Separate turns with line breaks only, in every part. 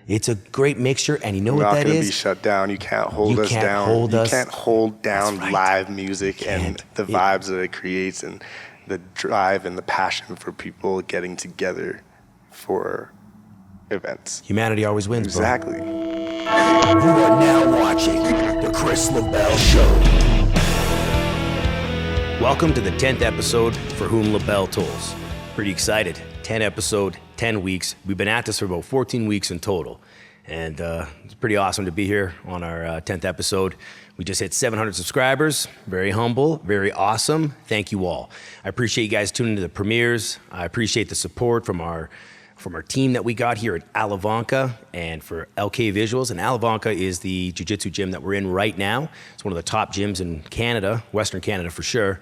It's a great mixture, and you know
We're
what that
not going to
is?
be shut down. You can't hold us
can't
down.
hold
you
us.
can't hold down
That's right.
live music and
Can't.
the vibes that it creates and the drive and the passion for people getting together for events.
Humanity always wins,
Exactly.
bro. You are now watching The Chris LaBelle Show. Welcome to the 10th episode For Whom LaBelle Tolls. Pretty excited. 10 episode, 10 weeks. We've been at this for about 14 weeks in total. And it's pretty awesome to be here on our 10th episode. We just hit 700 subscribers. Very humble, very awesome. Thank you all. I appreciate you guys tuning to the premieres. I appreciate the support from our team that we got here at Alavanca and for LK Visuals. And Alavanca is the jiu-jitsu gym that we're in right now. It's one of the top gyms in Canada, Western Canada for sure.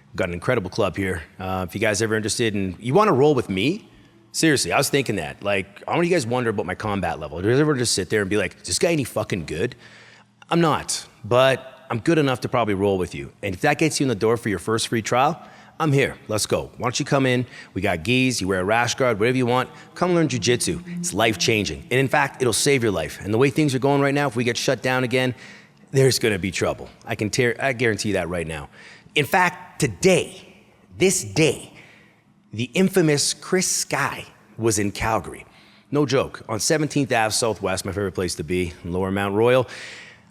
We've got an incredible club here. If you guys ever interested and you want to roll with me, seriously, I was thinking that. Like, I want you guys wonder about my combat level. Do you ever just sit there and be like, is this guy any fucking good? I'm not, but I'm good enough to probably roll with you. And if that gets you in the door for your first free trial, I'm here. Let's go. Why don't you come in? We got gis, you wear a rash guard, whatever you want. Come learn jiu-jitsu. It's life-changing. And in fact, it'll save your life. And the way things are going right now, if we get shut down again, there's gonna be trouble. I guarantee you that right now. In fact, today, this day, the infamous Chris Sky was in Calgary. No joke. On 17th Ave Southwest, my favorite place to be, in Lower Mount Royal.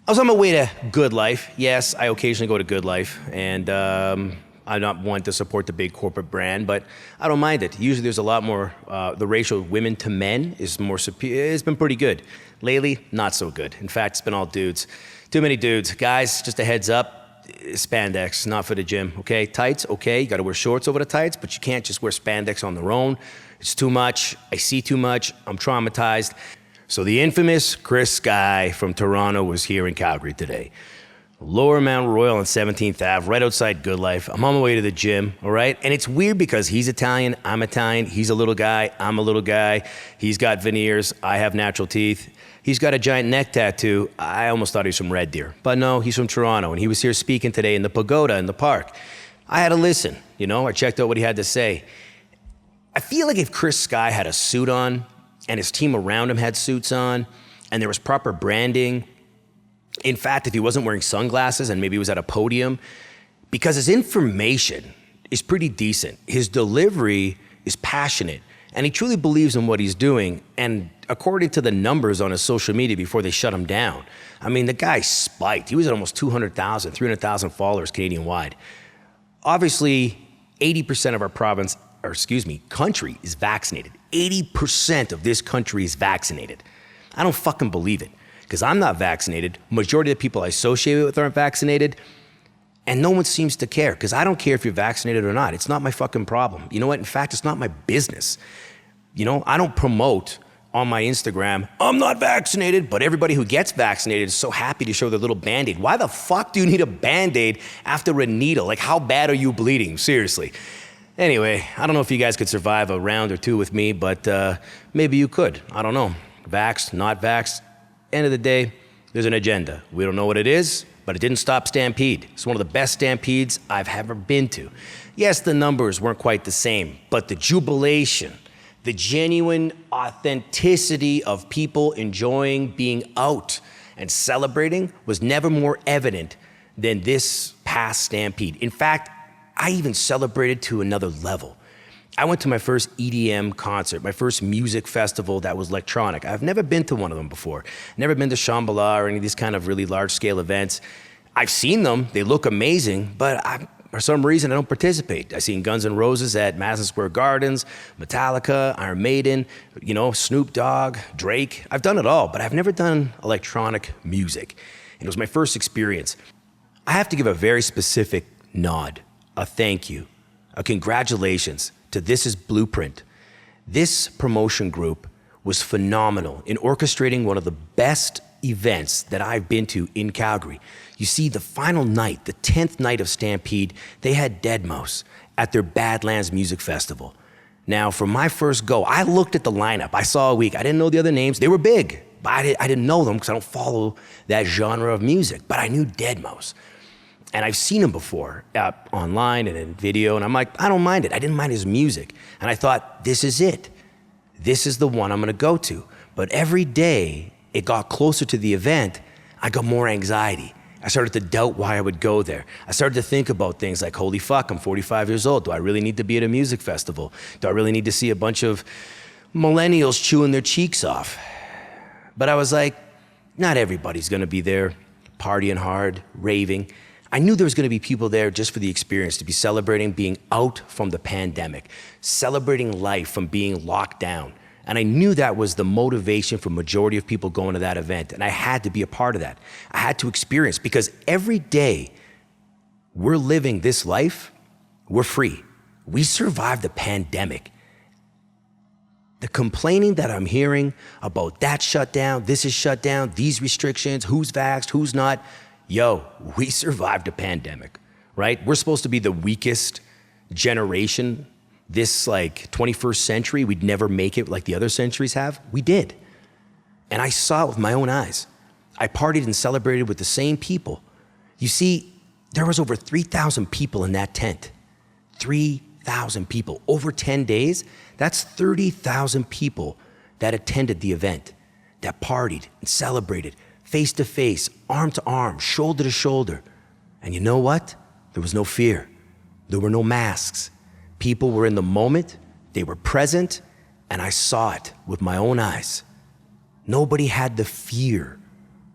I was on my way to Good Life. Yes, I occasionally go to Good Life, and I'm not one to support the big corporate brand, but I don't mind it. Usually there's a lot more, the ratio of women to men is more superior. It's been pretty good. Lately, not so good. In fact, it's been all dudes. Too many dudes. Guys, just a heads up, spandex, not for the gym, okay? Tights, okay, you gotta wear shorts over the tights, but you can't just wear spandex on their own. It's too much, I see too much, I'm traumatized. So the infamous Chris Sky from Toronto was here in Calgary today. Lower Mount Royal on 17th Ave, right outside Good Life. I'm on my way to the gym, all right? And it's weird because he's Italian, I'm Italian, he's a little guy, I'm a little guy. He's got veneers, I have natural teeth. He's got a giant neck tattoo. I almost thought he was from Red Deer. But no, he's from Toronto, and he was here speaking today in the pagoda in the park. I had to listen, I checked out what he had to say. I feel like if Chris Sky had a suit on, and his team around him had suits on, and there was proper branding, in fact, if he wasn't wearing sunglasses and maybe he was at a podium, because his information is pretty decent, his delivery is passionate, and he truly believes in what he's doing. And according to the numbers on his social media before they shut him down, I mean, the guy spiked. He was at almost 200,000, 300,000 followers Canadian-wide. Obviously, 80% of our country is vaccinated. 80% of this country is vaccinated. I don't fucking believe it, because I'm not vaccinated. Majority of the people I associate with aren't vaccinated, and no one seems to care, because I don't care if you're vaccinated or not. It's not my fucking problem. You know what? In fact, it's not my business. I don't promote on my Instagram, I'm not vaccinated, but everybody who gets vaccinated is so happy to show their little Band-Aid. Why the fuck do you need a Band-Aid after a needle? Like, how bad are you bleeding? Seriously. Anyway, I don't know if you guys could survive a round or two with me, but maybe you could. I don't know. Vaxxed, not vaxxed. End of the day, there's an agenda. We don't know what it is, but it didn't stop Stampede. It's one of the best Stampedes I've ever been to. Yes, the numbers weren't quite the same, but the jubilation, the genuine authenticity of people enjoying being out and celebrating was never more evident than this past Stampede. In fact, I even celebrated to another level. I went to my first EDM concert, my first music festival that was electronic. I've never been to one of them before. Never been to Shambhala or any of these kind of really large-scale events. I've seen them, they look amazing, but for some reason I don't participate. I've seen Guns N' Roses at Madison Square Gardens, Metallica, Iron Maiden, Snoop Dogg, Drake. I've done it all, but I've never done electronic music. And it was my first experience. I have to give a very specific nod, a thank you, a congratulations to This Is Blueprint. This promotion group was phenomenal in orchestrating one of the best events that I've been to in Calgary. You see, the final night, the 10th night of Stampede, they had Deadmau5 at their Badlands Music Festival. Now, for my first go, I looked at the lineup. I saw a week. I didn't know the other names. They were big, but I didn't know them because I don't follow that genre of music. But I knew Deadmau5. And I've seen him before online and in video, and I'm like, I don't mind it. I didn't mind his music. And I thought, this is it. This is the one I'm gonna go to. But every day it got closer to the event, I got more anxiety. I started to doubt why I would go there. I started to think about things like, holy fuck, I'm 45 years old. Do I really need to be at a music festival? Do I really need to see a bunch of millennials chewing their cheeks off? But I was like, not everybody's gonna be there partying hard, raving. I knew there was gonna be people there just for the experience, to be celebrating being out from the pandemic, celebrating life from being locked down. And I knew that was the motivation for majority of people going to that event. And I had to be a part of that. I had to experience, because every day we're living this life, we're free. We survived the pandemic. The complaining that I'm hearing about that shutdown, this is shut down, these restrictions, who's vaxxed, who's not. Yo, we survived a pandemic, right? We're supposed to be the weakest generation. This like 21st century, we'd never make it like the other centuries have. We did. And I saw it with my own eyes. I partied and celebrated with the same people. You see, there was over 3,000 people in that tent. 3,000 people over 10 days. That's 30,000 people that attended the event, that partied and celebrated face to face, arm to arm, shoulder to shoulder. And you know what? There was no fear. There were no masks. People were in the moment, they were present, and I saw it with my own eyes. Nobody had the fear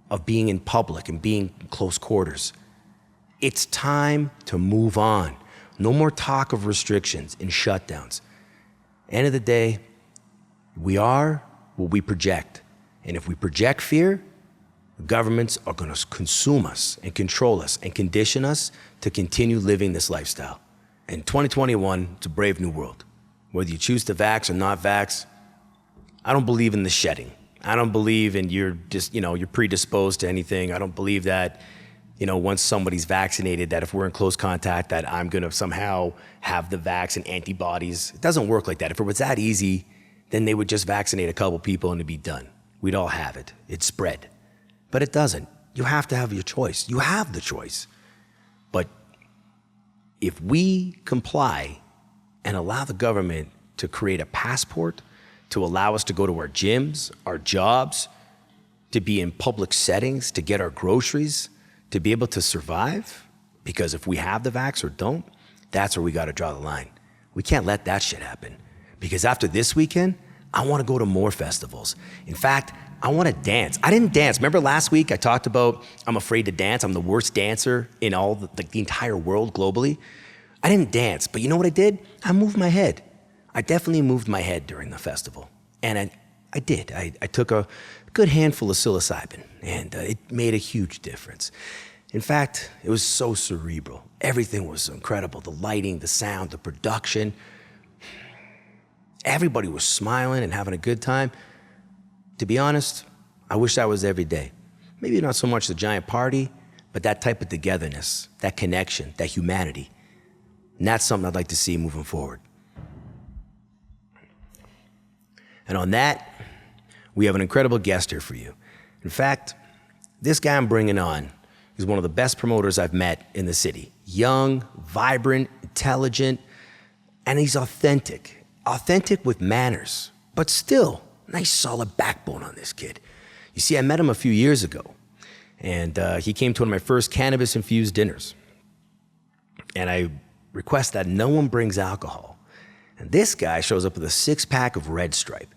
of being in public and being in close quarters. It's time to move on. No more talk of restrictions and shutdowns. End of the day, we are what we project. And if we project fear, the governments are gonna consume us and control us and condition us to continue living this lifestyle. In 2021, it's a brave new world. Whether you choose to vax or not vax, I don't believe in the shedding. I don't believe in you're predisposed to anything. I don't believe that, once somebody's vaccinated, that if we're in close contact, that I'm gonna somehow have the vax and antibodies. It doesn't work like that. If it was that easy, then they would just vaccinate a couple people and it'd be done. We'd all have it. It'd spread. But it doesn't. You have to have your choice. You have the choice. But if we comply and allow the government to create a passport to allow us to go to our gyms, our jobs, to be in public settings, to get our groceries, to be able to survive, because if we have the vax or don't, that's where we got to draw the line. We can't let that shit happen. Because after this weekend, I want to go to more festivals. In fact, I want to dance. I didn't dance. Remember last week I talked about I'm afraid to dance. I'm the worst dancer in all the entire world globally. I didn't dance, but you know what I did? I moved my head. I definitely moved my head during the festival. And I did. I took a good handful of psilocybin, and it made a huge difference. In fact, it was so cerebral. Everything was incredible. The lighting, the sound, the production. Everybody was smiling and having a good time. To be honest, I wish that was every day. Maybe not so much the giant party, but that type of togetherness, that connection, that humanity. And that's something I'd like to see moving forward. And on that, we have an incredible guest here for you. In fact, this guy I'm bringing on is one of the best promoters I've met in the city. Young, vibrant, intelligent, and he's authentic. Authentic with manners, but still, nice solid backbone on this kid. You see, I met him a few years ago, and he came to one of my first cannabis-infused dinners. And I request that no one brings alcohol. And this guy shows up with a 6-pack of Red Stripe.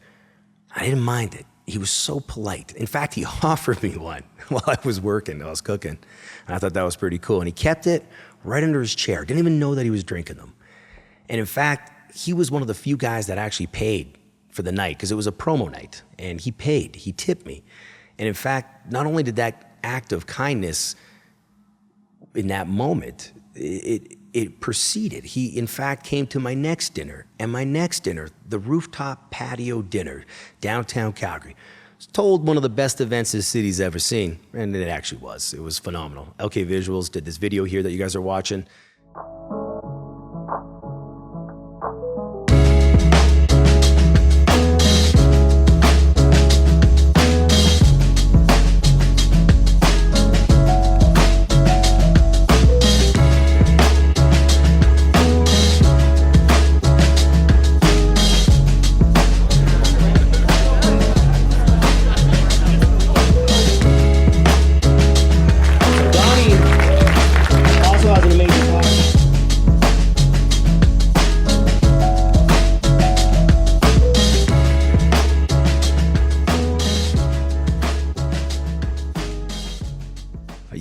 I didn't mind it. He was so polite. In fact, he offered me one while I was working, I was cooking. And I thought that was pretty cool. And he kept it right under his chair. Didn't even know that he was drinking them. And in fact, he was one of the few guys that actually paid for the night, because it was a promo night. And he paid, he tipped me. And in fact, not only did that act of kindness in that moment, it proceeded. He, in fact, came to my next dinner, and my next dinner, the rooftop patio dinner, downtown Calgary. It's told one of the best events this city's ever seen, and it actually was. It was phenomenal. LK Visuals did this video here that you guys are watching.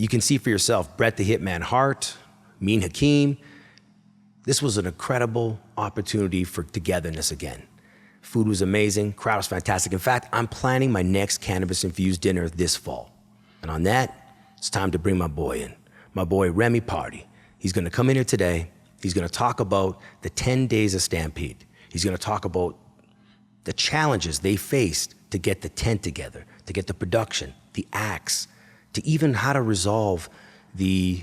You can see for yourself, Bret the Hitman Hart, Mean Hakeem. This was an incredible opportunity for togetherness again. Food was amazing, crowd was fantastic. In fact, I'm planning my next cannabis-infused dinner this fall. And on that, it's time to bring my boy in, my boy Remi Pardi. He's gonna come in here today. He's gonna talk about the 10 days of Stampede. He's gonna talk about the challenges they faced to get the tent together, to get the production, the acts, to even how to resolve the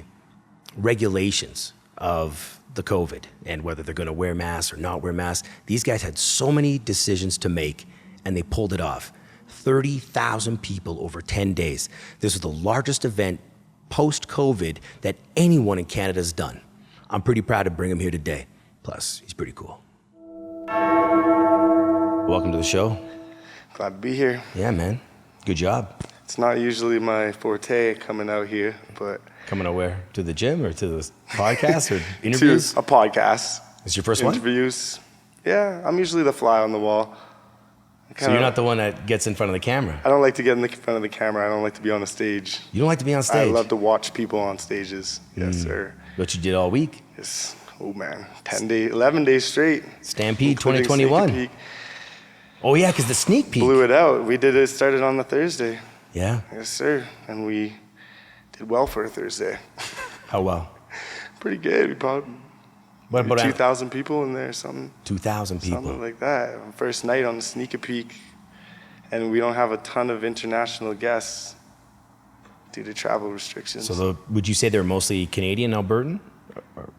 regulations of the COVID and whether they're gonna wear masks or not wear masks. These guys had so many decisions to make and they pulled it off. 30,000 people over 10 days. This was the largest event post-COVID that anyone in Canada has done. I'm pretty proud to bring him here today. Plus, he's pretty cool. Welcome to the show.
Glad to be here.
Yeah, man. Good job.
It's not usually my forte coming out here, but...
Coming out where? To the gym or to the podcast or interviews?
To a podcast.
It's your first one?
Interviews. Yeah, I'm usually the fly on the wall.
So you're not the one that gets in front of the camera?
I don't like to get in front of the camera. I don't like to be on a stage.
You don't like to be on stage?
I love to watch people on stages. Yes, sir.
What you did all week?
Yes. Oh, man. 11 days straight.
Stampede 2021. Oh, yeah, because the sneak peek.
Blew it out. We did it, started on the Thursday.
Yeah?
Yes, sir. And we did well for a Thursday.
How well?
Pretty good. We probably...
What about
2,000 people in there, something.
2,000 people.
Something like that. First night on the sneak peek, and we don't have a ton of international guests due to travel restrictions.
So would you say they're mostly Canadian, Albertan?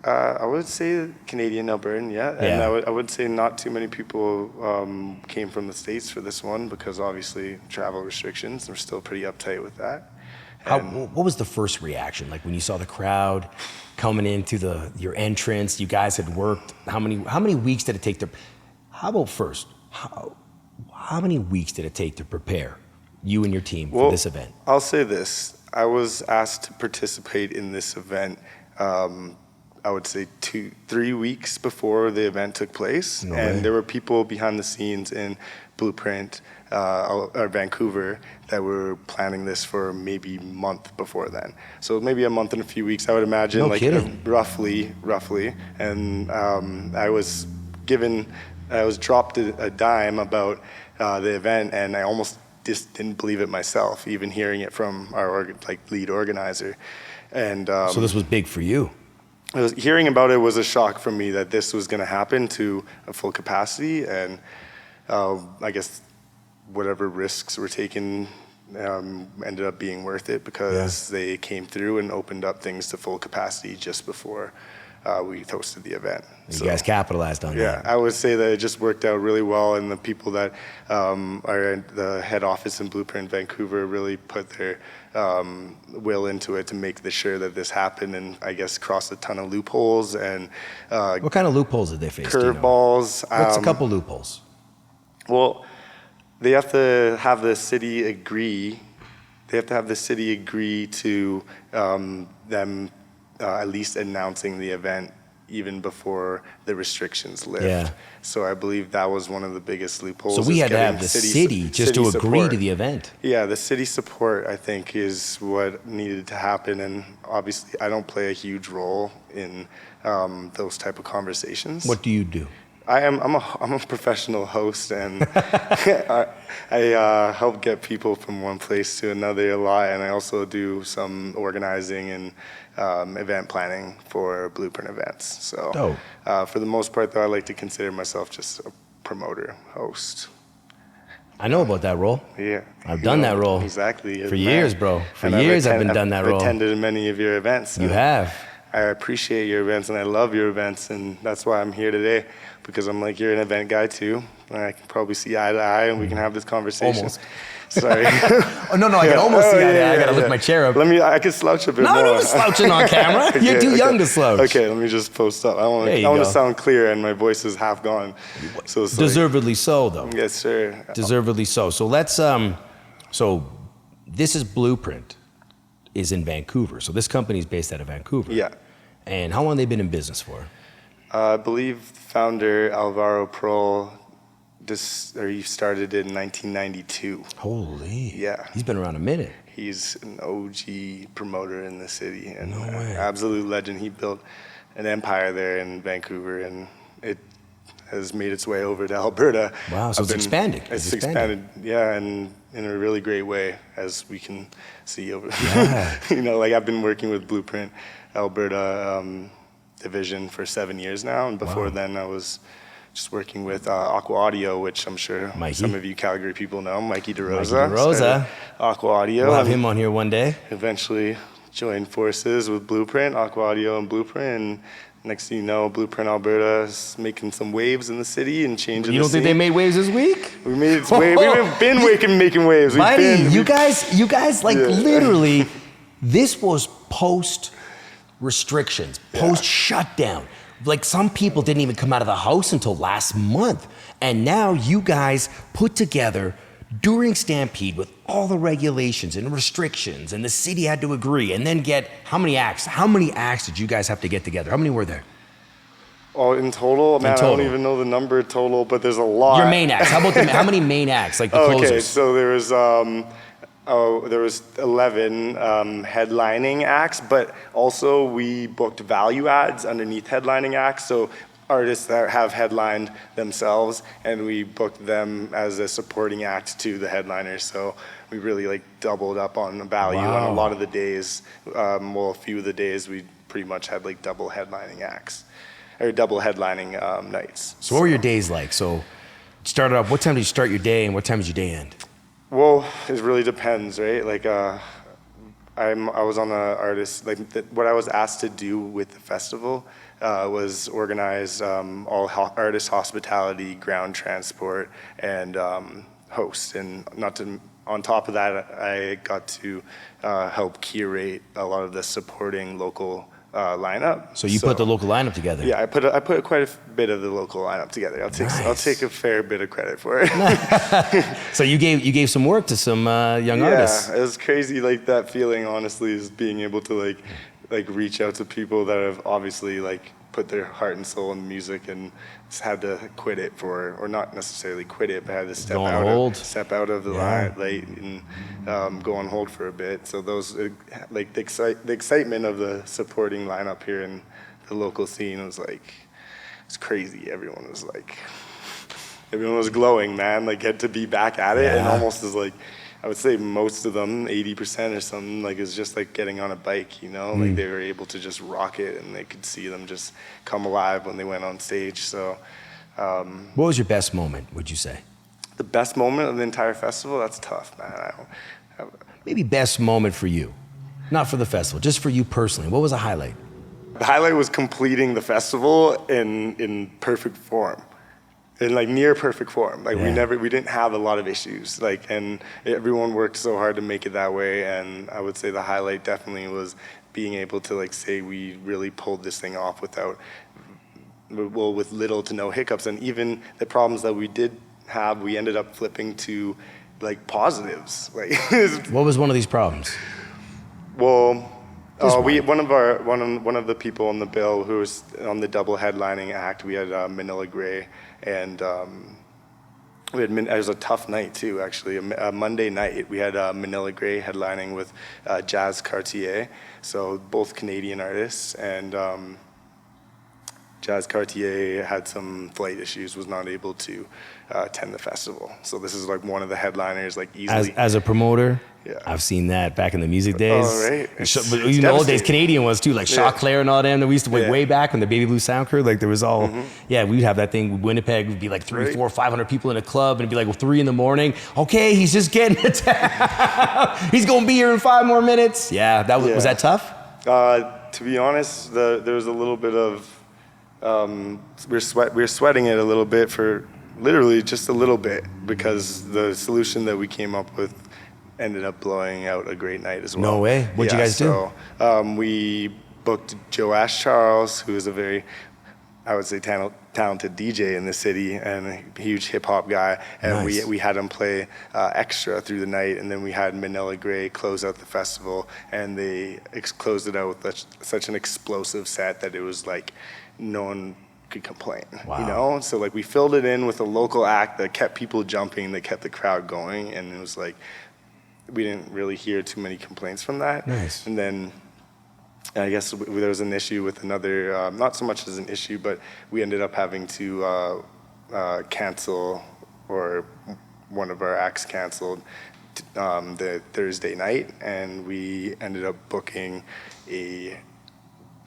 I would say Canadian, Albertan, yeah. And I would say not too many people came from the States for this one because obviously travel restrictions. We're still pretty uptight with that.
What was the first reaction? Like when you saw the crowd coming into your entrance, you guys had worked, how many weeks did it take to, how about first, how many weeks did it take to prepare you and your team for this event?
I'll say this, I was asked to participate in this event, I would say 3 weeks before the event took place.
No
and
way.
There were people behind the scenes in Blueprint, or Vancouver, that were planning this for maybe a month before then. So maybe a month and a few weeks, I would imagine.
No
like
kidding.
Roughly. And I was dropped a dime about the event, and I almost just didn't believe it myself, even hearing it from our lead organizer. And
so this was big for you.
Hearing about it was a shock for me that this was going to happen to a full capacity, and I guess whatever risks were taken ended up being worth it because they came through and opened up things to full capacity just before we hosted the event.
You guys capitalized on that.
Yeah, I would say that it just worked out really well, and the people that are at the head office in Blueprint Vancouver really put their will into it to make sure that this happened, and I guess crossed a ton of loopholes and
What kind of loopholes did they face?
curveballs.
What's a couple loopholes?
Well, they have to have the city agree. They have to have the city agree to them at least announcing the event even before the restrictions lift.
Yeah.
So I believe that was one of the biggest loopholes.
So we
is
had to
getting
have the city just to agree
support.
to the event.
Yeah, the city support, I think, is what needed to happen. And obviously, I don't play a huge role in those type of conversations.
What do you do?
I'm a professional host, and I help get people from one place to another a lot, and I also do some organizing and event planning for Blueprint events. So for the most part, though, I like to consider myself just a promoter, host.
I know about that role.
Yeah.
I've done that role.
Exactly.
For years, bro. For years I've been done that role.
I've attended many of your events.
You have.
I appreciate your events, and I love your events, and that's why I'm here today, because I'm like, you're an event guy too, and I can probably see eye to eye, and we can have this conversation.
Almost.
Sorry.
Oh, no, I can almost see eye to eye. I gotta lift my chair up.
I can slouch a bit more.
No slouching on camera. You're too young to slouch.
Okay, let me just post up. I want to sound clear, and my voice is half gone. So it's
Deservedly so, though.
Yes, sir.
Deservedly so. So let's, so this is Blueprint, is in Vancouver. So this company is based out of Vancouver.
Yeah.
And how long have they been in business for?
I believe founder Alvaro Prohl he started in 1992.
Holy.
Yeah.
He's been around a minute.
He's an OG promoter in the city and
No way.
absolute legend. He built an empire there in Vancouver, and it has made its way over to Alberta.
Wow, so it's expanding.
It's expanded, yeah, and in a really great way, as we can see over.
Yeah.
You know, like I've been working with Blueprint Alberta division for 7 years now, and before then I was just working with Aqua Audio, which I'm sure
Mikey.
some of you Calgary people know, Mikey DeRosa.
Mikey DeRosa.
Started Aqua Audio.
We'll have him on here one day.
Eventually joined forces with Blueprint, Aqua Audio and Blueprint, and next thing you know, Blueprint Alberta is making some waves in the city and changing the scene.
You don't think they made waves this week?
We made its wave. We've been making waves.
Buddy, you guys, like literally, this was post restrictions, post shutdown. Like some people didn't even come out of the house until last month. And now you guys put together during Stampede with all the regulations and restrictions, and the city had to agree, and then get how many acts? How many acts did you guys have to get together? How many were there?
Oh, in total? Man, I don't even know the number total, but there's a lot.
Your main acts. How about how many main acts, like the closers?
Okay, so there was 11 headlining acts, but also we booked value adds underneath headlining acts. So artists that have headlined themselves, and we booked them as a supporting act to the headliners. So we really like doubled up on value on a lot of the days. Well, a few of the days we pretty much had like double headlining acts, or double headlining nights.
So what were your days like? So started off, what time did you start your day and what time did your day end?
Well, it really depends, right? Like, I was on the artist, like what I was asked to do with the festival was organize all artist hospitality, ground transport, and host. And on top of that, I got to help curate a lot of the supporting local lineup.
So you put the local lineup together?
Yeah, I put quite a bit of the local lineup together. I'll take a fair bit of credit for it.
So you gave some work to some young artists.
Yeah, it was crazy. Like that feeling, honestly, is being able to like reach out to people that have obviously like put their heart and soul in music and just had to quit it or not necessarily quit it, but had to step out of the line, like, and go on hold for a bit. So those, like the excitement of the supporting lineup here in the local scene was like, it's crazy. Everyone was glowing, man. Like had to be back at it, and almost as like, I would say most of them, 80% or something, like it's just like getting on a bike, you know? Like they were able to just rock it, and they could see them just come alive when they went on stage. So,
what was your best moment, would you say?
The best moment of the entire festival? That's tough, man.
Maybe best moment for you, not for the festival, just for you personally. What was a highlight?
The highlight was completing the festival in perfect form. In like near perfect form. Like we didn't have a lot of issues. Like, and everyone worked so hard to make it that way. And I would say the highlight definitely was being able to like say we really pulled this thing off with little to no hiccups. And even the problems that we did have, we ended up flipping to like positives. Like,
what was one of these problems?
Well, one of the people on the bill who was on the double headlining act, we had Manila Gray, and it was a tough night too. Actually, a Monday night we had Manila Gray headlining with Jazz Cartier, so both Canadian artists, and Jazz Cartier had some flight issues, was not able to attend the festival. So this is like one of the headliners, like easily.
As a promoter,
yeah.
I've seen that back in the music days.
Oh, right.
But even the old days, Canadian ones too, like Shock Claire and all them that we used to way back when the Baby Blue Sound Crew, like there was all, we'd have that thing with Winnipeg, would be like 300, 400, 500 people in a club, and it'd be like 3 a.m. Okay, he's just getting to town. He's gonna be here in 5 more minutes. Yeah, was that tough?
To be honest, there was a little bit of, we were sweating it a little bit for literally just a little bit, because the solution that we came up with ended up blowing out a great night as well.
No way. What'd you guys do?
We booked Joash Charles, who is a very, I would say, talented DJ in the city and a huge hip hop guy. And we had him play extra through the night. And then we had Manila Gray close out the festival, and they closed it out with such an explosive set that it was like no one could complain.
Wow.
You know, so like we filled it in with a local act that kept people jumping, that kept the crowd going, and it was like we didn't really hear too many complaints from that.
Nice.
And then I guess there was an issue with another, not so much as an issue, but we ended up having to cancel, or one of our acts canceled the Thursday night, and we ended up booking a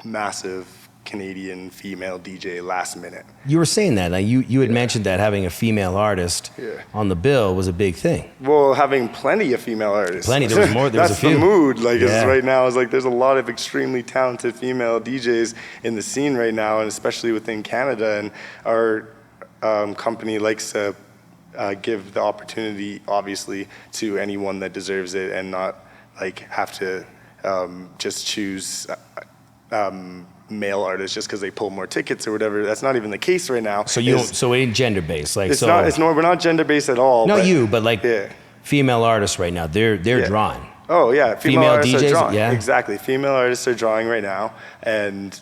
massive Canadian female DJ last minute.
You were saying that. Now you had mentioned that having a female artist on the bill was a big thing.
Well, having plenty of female artists.
Plenty. There was more. There was a few.
That's the mood. Like right now, it's like there's a lot of extremely talented female DJs in the scene right now, and especially within Canada. And our company likes to give the opportunity, obviously, to anyone that deserves it, and not like have to just choose male artists just because they pull more tickets or whatever. That's not even the case right now.
So so it ain't gender based, like
it's not. We're not gender based at all.
But like female artists right now, they're drawing.
Oh yeah, female artists
DJs,
are drawing.
yeah.
Exactly, female artists are drawing right now, and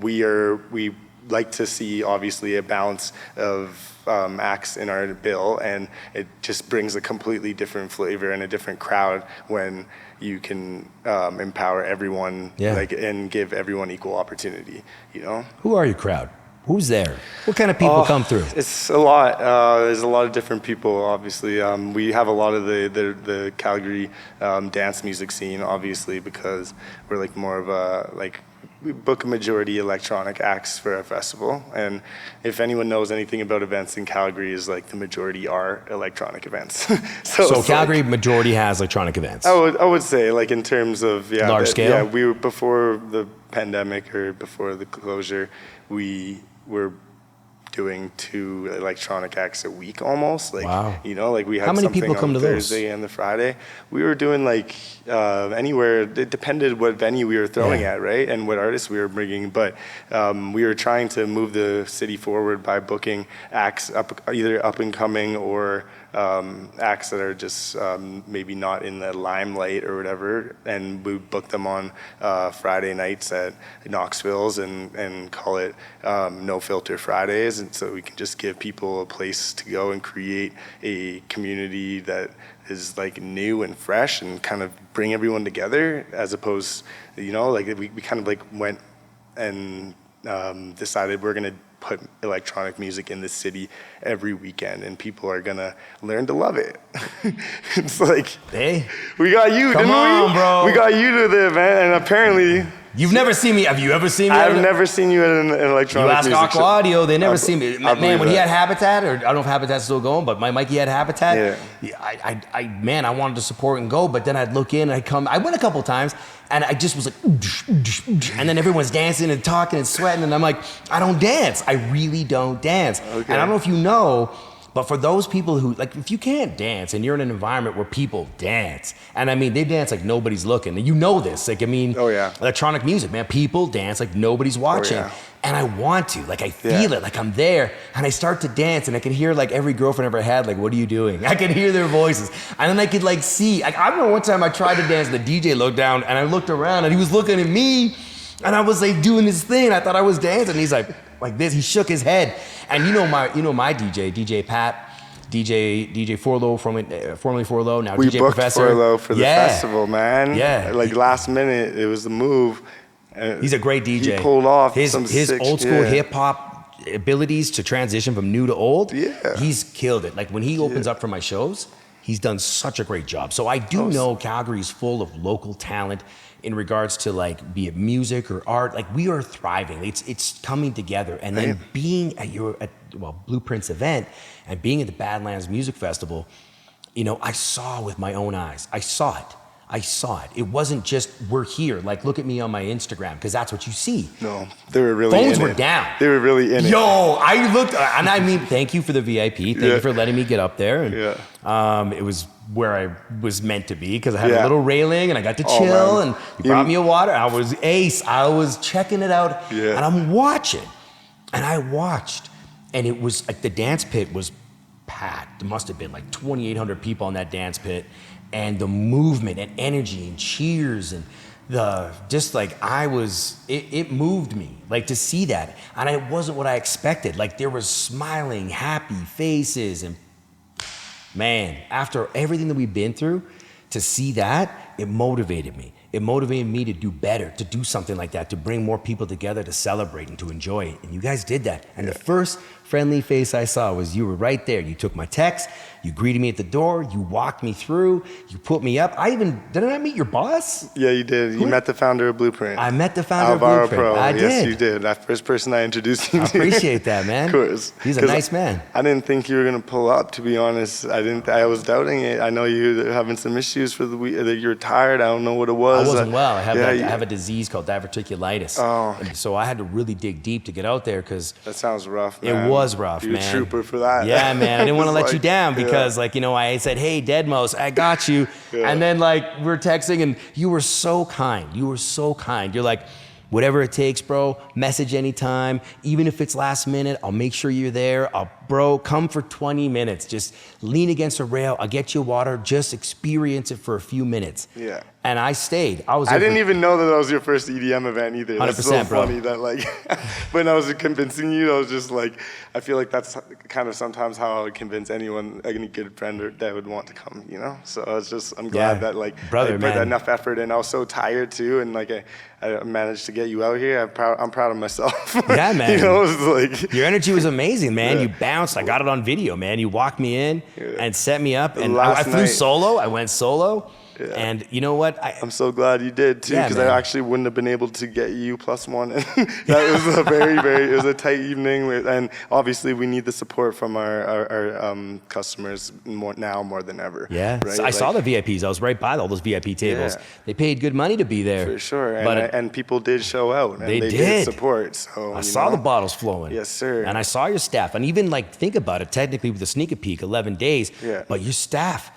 we like to see obviously a balance of acts in our bill, and it just brings a completely different flavor and a different crowd when you can empower everyone, and give everyone equal opportunity. You know.
Who are your crowd? Who's there? What kind of people come through?
It's a lot. There's a lot of different people. Obviously, we have a lot of the Calgary dance music scene. Obviously, because we're like more of a we book a majority electronic acts for our festival, and if anyone knows anything about events in Calgary, is like the majority are electronic events.
so Calgary majority has electronic events.
I would say, like in terms of
large scale.
Yeah, we were before the pandemic or before the closure, we were doing 2 electronic acts a week almost. Like,
wow.
You know, like we had
How many
something
people come
on
to
Thursday
those?
and the Friday. We were doing like anywhere. It depended what venue we were throwing at, right? And what artists we were bringing. But we were trying to move the city forward by booking acts either up and coming or acts that are just maybe not in the limelight or whatever, and we book them on Friday nights at Knoxville's and call it No Filter Fridays, and so we can just give people a place to go and create a community that is like new and fresh and kind of bring everyone together, as opposed, you know, like we kind of like went and decided we're gonna put electronic music in the city every weekend, and people are gonna learn to love it. It's like,
hey,
we got you,
come
didn't
on,
we?
bro.
We got you to the event, and apparently
you've never seen me. Have you ever seen me?
I've never seen you at an electronic
You ask
music
Aqua
show.
Audio, they never see me. Man, when he
that.
had Habitat, or I don't know if Habitat's still going, but my Mikey had Habitat.
Yeah.
I wanted to support and go, but then I'd look in, I went a couple times, and I just was like, and then everyone's dancing and talking and sweating, and I'm like, I don't dance. I really don't dance.
Okay.
And I don't know if you know, but for those people who, like, if you can't dance and you're in an environment where people dance, and I mean, they dance like nobody's looking, and you know this, like, I mean, electronic music, man, people dance like nobody's watching.
Oh, yeah.
And I want to, like, I feel it, like I'm there, and I start to dance, and I can hear like every girlfriend I ever had, like, what are you doing? I can hear their voices, and then I could like see, like, I remember one time I tried to dance, and the DJ looked down, and I looked around, and he was looking at me, and I was like doing this thing, I thought I was dancing, and he's like this, he shook his head, and you know my DJ Pat, DJ Forlow, formerly Forlow, now
We
DJ
booked
Professor.
Forlow for the festival, man.
Yeah.
Like last minute, it was the move.
He's a great DJ.
He pulled off
his
sick,
old school hip hop abilities to transition from new to old.
Yeah.
He's killed it. Like when he opens up for my shows, he's done such a great job. So I do know Calgary's full of local talent in regards to like, be it music or art. Like we are thriving. It's coming together. And then being at Blueprint's event and being at the Badlands Music Festival, you know, I saw with my own eyes. I saw it. It wasn't just, we're here. Like, look at me on my Instagram, because that's what you see.
No, they were really
Phones
in
were
it.
down.
They were really in it.
Yo, I looked, and I mean, thank you for the VIP. Thank you for letting me get up there. And it was where I was meant to be, because I had a little railing, and I got to chill, and you brought me a water. I was ace. I was checking it out, and I'm watching. And I watched, and it was like the dance pit was packed. There must have been like 2,800 people in that dance pit. And the movement and energy and cheers and it moved me, like, to see that. And it wasn't what I expected. Like, there was smiling, happy faces, and man, after everything that we've been through, to see that, it motivated me. It motivated me to do better, to do something like that, to bring more people together, to celebrate and to enjoy it. And you guys did that. And the first friendly face I saw was you were right there. You took my text, you greeted me at the door, you walked me through, you put me up. Didn't I meet your boss?
Yeah, you did. You met the founder of Blueprint.
I met the founder
Alvaro
of Blueprint.
Pro.
I
Yes,
did.
you did. That first person I introduced you to.
I appreciate that, man.
Of course.
He's a nice man.
I didn't think you were gonna pull up, to be honest. I was doubting it. I know you were having some issues for the week. That you were tired. I don't know what it was.
I wasn't well. I have a disease called diverticulitis.
Oh.
And so I had to really dig deep to get out there because
That sounds rough, man.
it was rough,
You're
man.
a trooper for that.
Yeah, man. I didn't want to
It's
let you
like,
down because,
yeah.
I said, hey, Deadmos, I got you.
Yeah.
And then, we're texting, and you were so kind. You were so kind. You're like, whatever it takes, bro, message anytime. Even if it's last minute, I'll make sure you're there. Bro, come for 20 minutes. Just lean against a rail. I'll get you water. Just experience it for a few minutes.
Yeah.
And I stayed. I
didn't even know that was your first EDM event either. That's
100%,
so
bro.
funny that when I was convincing you, I was just like, I feel like that's kind of sometimes how I would convince anyone, any good friend that would want to come, So I'm glad that
brother,
I put enough effort in. I was so tired too, and I managed to get you out here. I'm proud of myself.
Yeah, man.
It was like
your energy was amazing, man.
Yeah.
You bounced. I got it on video, man. You walked me in and set me up, and I
Last
flew
night.
solo. I went solo.
Yeah.
And you know what?
I'm so glad you did too,
Yeah,
because
man.
I actually wouldn't have been able to get you +1. And that was a it was a tight evening. And obviously, we need the support from our customers more than ever.
Yeah,
right?
so I saw the VIPs. I was right by all those VIP tables.
Yeah.
They paid good money to be there.
For sure,
But
and people did show out. And
They
they
did.
support. So
I saw the bottles flowing.
Yes, sir.
And I saw your staff. And even think about it, technically with the sneak a peek, 11 days.
Yeah.
But your staff,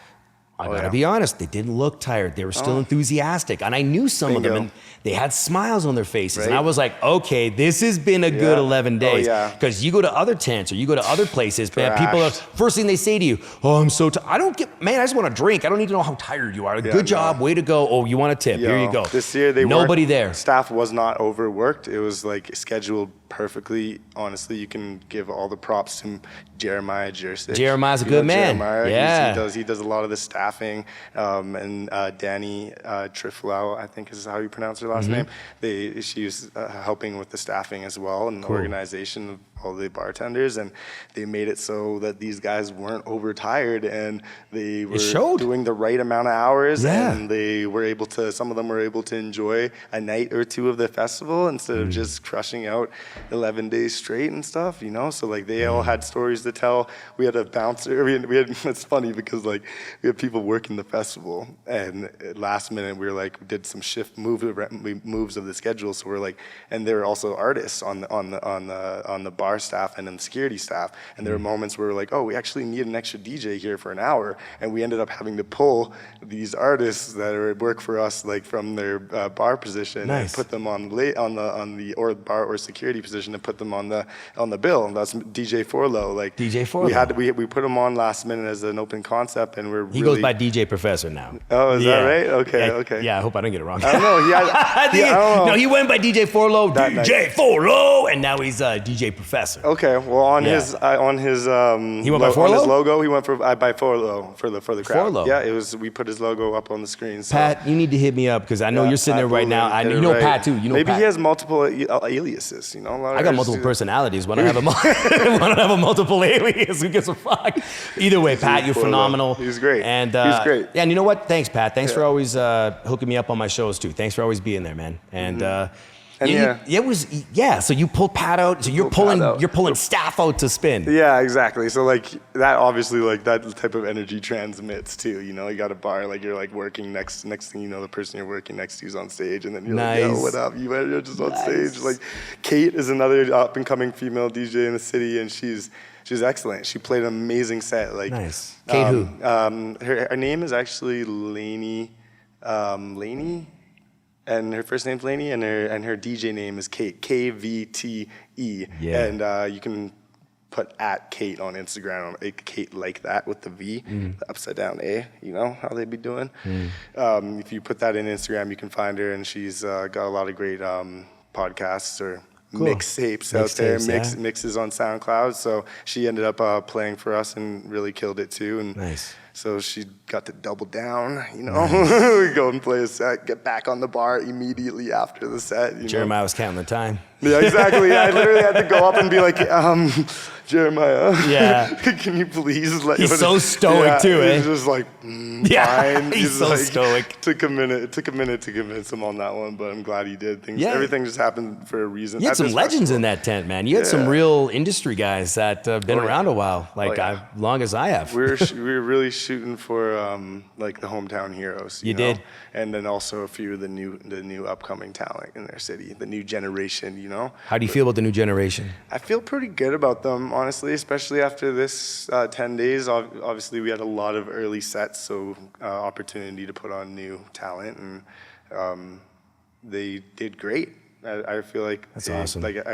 I gotta
yeah.
be honest, they didn't look tired. They were still enthusiastic. And I knew some of them,
Bingo.
and they had smiles on their faces.
Right.
And I was like, okay, this has been a good 11 days.
yeah.
Because you go to other tents or you go to other places, man, people are,
Trashed.
first thing they say to you, oh, I'm so tired. I just want to drink. I don't need to know how tired you are. Good job, way to go. Oh, you want a tip? Here you go.
This year
Nobody there.
Staff was not overworked. It was scheduled perfectly. Honestly, you can give all the props to Jeremiah Jersic.
Jeremiah's a good man.
Jeremiah,
Yeah.
he does a lot of the staffing. And Danny Triflau, I think is how you pronounce her last name. She was helping with the staffing as well and the organization of all the bartenders, and they made it so that these guys weren't overtired and they were doing the right amount of hours, and they were able to. Some of them were able to enjoy a night or two of the festival instead of just crushing out 11 days straight and stuff. So they all had stories to tell. We had a bouncer. We had it's funny because we had people working the festival, and last minute we were did some shift moves of the schedule. So we're and there were also artists on the bar staff and in the security staff, and there were moments where we're oh, we actually need an extra DJ here for an hour, and we ended up having to pull these artists that work for us from their bar position and put them on the or bar or security position and put them on the bill. And that's DJ Forlow.
DJ Forlow.
We put him on last minute as an open concept, and
he goes by DJ Professor now.
Oh, is that right? Okay.
Yeah, I hope I don't get it wrong.
I don't know.
No, he went by DJ Forlow,
That
DJ Forlow, and now he's DJ Professor.
Okay, well on his
he went by Forlow?
on his logo, he went by Forlow for the crowd.
Forlow.
Yeah, it was. We put his logo up on the screen. So.
Pat, you need to hit me up because I know you're sitting there right now. You know Pat too. You know
maybe
Pat.
he has multiple aliases.
I got multiple personalities. When I have a multiple alias, who gives a fuck? Either way, Pat, you're phenomenal.
He's great.
And
he's great.
Yeah, and you know what? Thanks, Pat. Thanks for always hooking me up on my shows too. Thanks for always being there, man. And so you pulled Pat out. So you're pulling staff out to spin.
Yeah, exactly. So that obviously that type of energy transmits too. You got a bar you're working next thing you know, the person you're working next to is on stage, and then you're yo, what up? You're just on stage. Kate is another up and coming female DJ in the city, and she's excellent. She played an amazing set.
Nice. Kate who?
Her name is actually Lainey. And her first name's Lainey, and her DJ name is Kate, KVTE.
Yeah.
And you can put at Kate on Instagram, Kate like that with the V, the upside down A, you know how they be doing. If you put that in Instagram, you can find her, and she's got a lot of great podcasts or mixtapes out there, mixes on SoundCloud. So she ended up playing for us and really killed it too. And
nice.
So she got to double down, you know. We go and play a set, get back on the bar immediately after the set. You
Jeremiah
know?
was counting the time.
Yeah, exactly. I literally had to go up and be like, Jeremiah, can you please let...
He's so stoic too, eh?
He's just like, fine.
He's so stoic.
It took a minute to convince him on that one, but I'm glad he did. Everything just happened for a reason.
You had some legends in that tent, man. You had some real industry guys that have been around a while, like as long as I have.
We were really shooting for like the hometown heroes. You know?
Did,
and then also a few of the new upcoming talent in their city, the new generation. You know.
How do you feel about the new generation?
I feel pretty good about them, honestly, especially after this 10 days. Obviously, we had a lot of early sets, so opportunity to put on new talent, and they did great. I feel like
that's awesome.
Like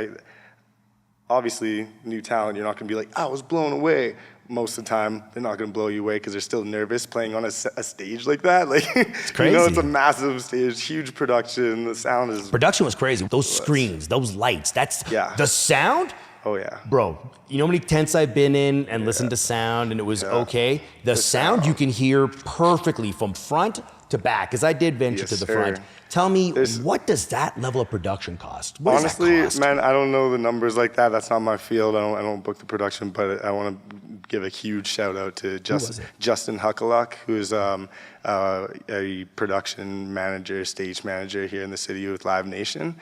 obviously, new talent, you're not going to be like, I was blown away. Most of the time, they're not going to blow you away because they're still nervous playing on a stage like that. Like,
it's crazy.
You know, it's a massive stage, huge production. The sound is...
Production was crazy. Those screens, those lights, that's... The sound?
Oh, yeah.
Bro, you know how many tents I've been in and listened to sound and it was okay? The sound you can hear perfectly from front to back, because I did venture to the front. Tell me, what does that level of production cost? What
honestly,
does that cost?
Man, I don't know the numbers like that. That's not my field. I don't book the production, but I want to give a huge shout out to Justin Huckaluck, who's a production manager, stage manager here in the city with Live Nation.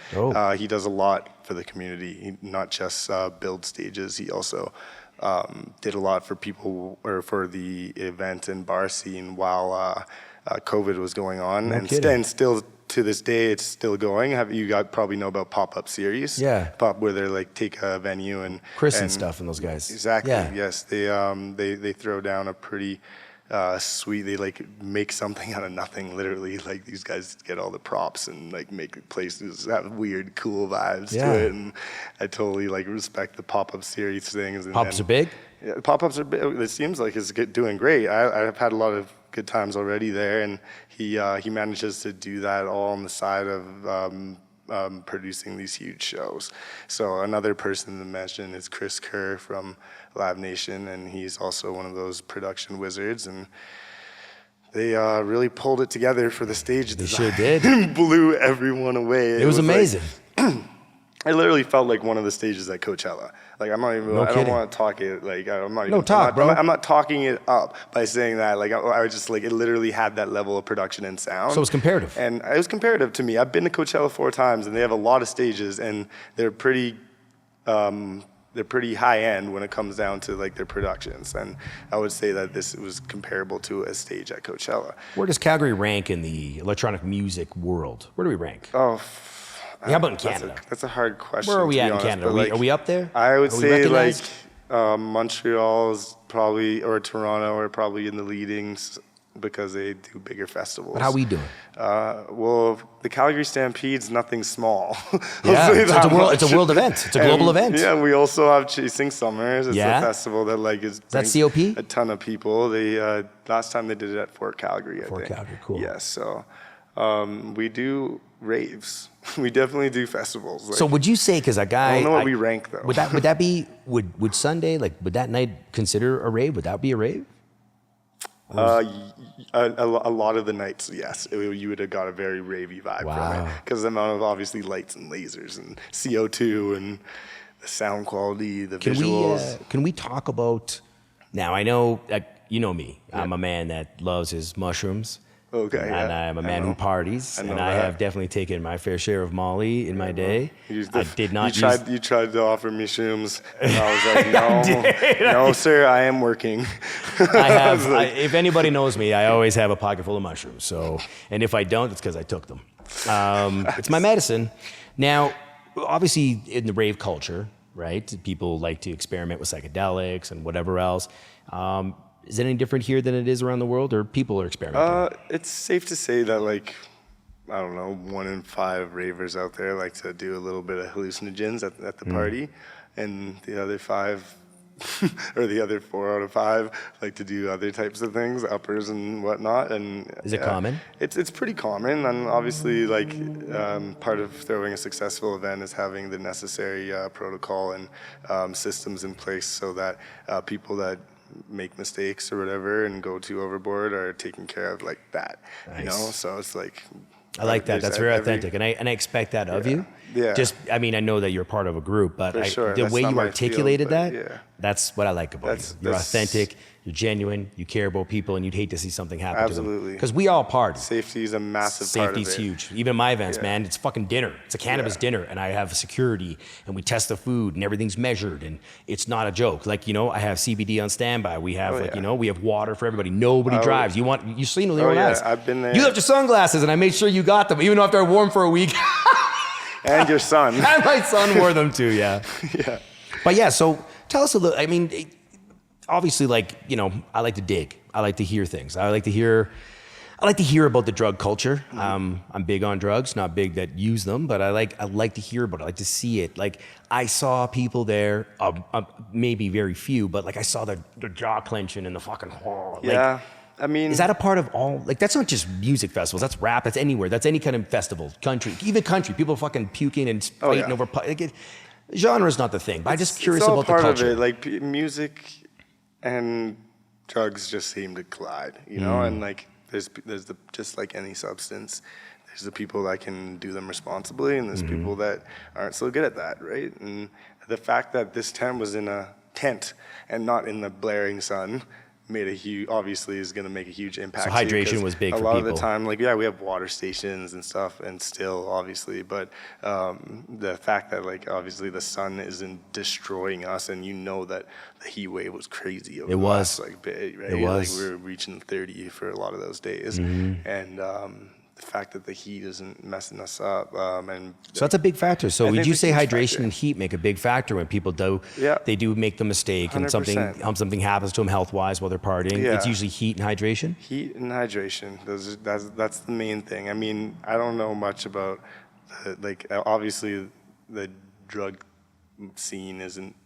He does a lot for the community. He not just build stages. He also did a lot for people, or for the event and bar scene while COVID was going on, and still to this day it's still going. Probably know about pop-up series? Where they like take a venue and
Chris and stuff and those guys.
Exactly. Yes, they throw down a pretty sweet. They like make something out of nothing. Literally, like these guys get all the props and like make places have weird, cool vibes to it. And I totally like respect the pop-up series things.
Pop-ups are big.
Yeah, pop-ups are big. It seems like it's doing great. I've had a lot of good times already there, and he manages to do that all on the side of producing these huge shows. So another person to mention is Chris Kerr from Live Nation, and he's also one of those production wizards, and they really pulled it together for the stage design.
They sure did.
Blew everyone away.
It was amazing.
I literally felt like one of the stages at Coachella. Like I'm not even. I don't want to talk it. Like I'm not.
No talk, bro.
I'm not talking it up by saying that. Like I was just like it literally had that level of production and sound.
So it was comparative.
And it was comparative to me. I've been to Coachella 4 times, and they have a lot of stages, and they're pretty high end when it comes down to like their productions. And I would say that this was comparable to a stage at Coachella.
Where does Calgary rank in the electronic music world? Where do we rank? How about in Canada?
That's a hard question.
Where are we at in Canada? Are we up there?
I would say like Montreal is probably, or Toronto are probably in the leadings because they do bigger festivals.
But how are we doing?
Well, the Calgary Stampede's nothing small.
It's a world event. It's a global event.
Yeah, and we also have Chasing Summers. It's a festival that like is
that COP?
A ton of people. They last time they did it at Fort Calgary, I think.
Calgary, cool.
Yes, so we do raves. We definitely do festivals. Like,
so would you say, because a guy...
I don't know what we rank, though.
Would that be... Would Sunday, like, would that night consider a rave? Would that be a rave?
A lot of the nights, yes. You would have got a very ravey vibe from it. Because the amount of, obviously, lights and lasers and CO2 and the sound quality, the visuals.
Can we talk about... Now, I know... you know me. I'm a man that loves his mushrooms.
Okay.
And I'm a man who parties, and I have definitely taken my fair share of Molly in my day. I did not
You tried to offer me shrooms, and I was like, no, sir, I am working.
If anybody knows me, I always have a pocket full of mushrooms. So, and if I don't, it's because I took them. It's my medicine. Now, obviously, in the rave culture, right, people like to experiment with psychedelics and whatever else. Is it any different here than it is around the world, or people are experimenting?
It's safe to say that, like, I don't know, 1 in 5 ravers out there like to do a little bit of hallucinogens at the party, and the other 5 or the other 4 out of 5 like to do other types of things, uppers and whatnot. And
Is it common?
It's pretty common, and obviously, like part of throwing a successful event is having the necessary protocol and systems in place so that people that make mistakes or whatever and go too overboard are taken care of like that.
Nice.
You know, so it's like.
I like that. That's very authentic, and I expect that of you.
Yeah.
Just, I mean, I know that you're part of a group, but
sure.
The
That's
way
not
you
my
articulated
field,
that, that's what I like about you. You're authentic, you're genuine, you care about people, and you'd hate to see something happen to them.
Absolutely.
Because we all party.
Safety is a massive part of it.
Safety's huge. Even in my events, man, it's fucking dinner. It's a cannabis dinner, and I have security, and we test the food, and everything's measured, and it's not a joke. Like, you know, I have CBD on standby. We have, you know, we have water for everybody. Nobody drives. You seen the eyes.
I've been there.
You left your sunglasses, and I made sure you got them, even though after I wore them for a week.
And your son.
And my son wore them too, yeah.
Yeah.
But yeah, so tell us a little, I mean, obviously, like, you know, I like to dig. I like to hear things. I like to hear about the drug culture. I'm big on drugs, not big that use them, but I like to hear about it. I like to see it. Like, I saw people there, maybe very few, but like I saw the jaw clenching and the fucking horror.
Yeah.
Like,
I mean,
is that a part of all, like, that's not just music festivals, that's rap, that's anywhere, that's any kind of festival, country, even country, people fucking puking and fighting over, like, genre is not the thing, but I'm just curious about the culture.
It's all part of it, like, music and drugs just seem to collide, you know, and like, there's just like any substance, there's the people that can do them responsibly, and there's people that aren't so good at that, right? And the fact that this tent was in a tent and not in the blaring sun made a huge, obviously is going to make a huge impact.
So hydration was big for people.
A lot of the time, like, yeah, we have water stations and stuff, and still, obviously, but the fact that, like, obviously the sun isn't destroying us, and you know that the heat wave was crazy over the last, like, bit, right?
It was.
Like, we were reaching 30 for a lot of those days, and the fact that the heat isn't messing us up, and
so that's a big factor. So would you say hydration
factor.
and heat make a big factor when people they do make the mistake
100%.
and something happens to them health-wise while they're partying?
Yeah.
It's usually heat and hydration?
Heat and hydration, that's the main thing. I mean, I don't know much about, like, obviously the drug scene isn't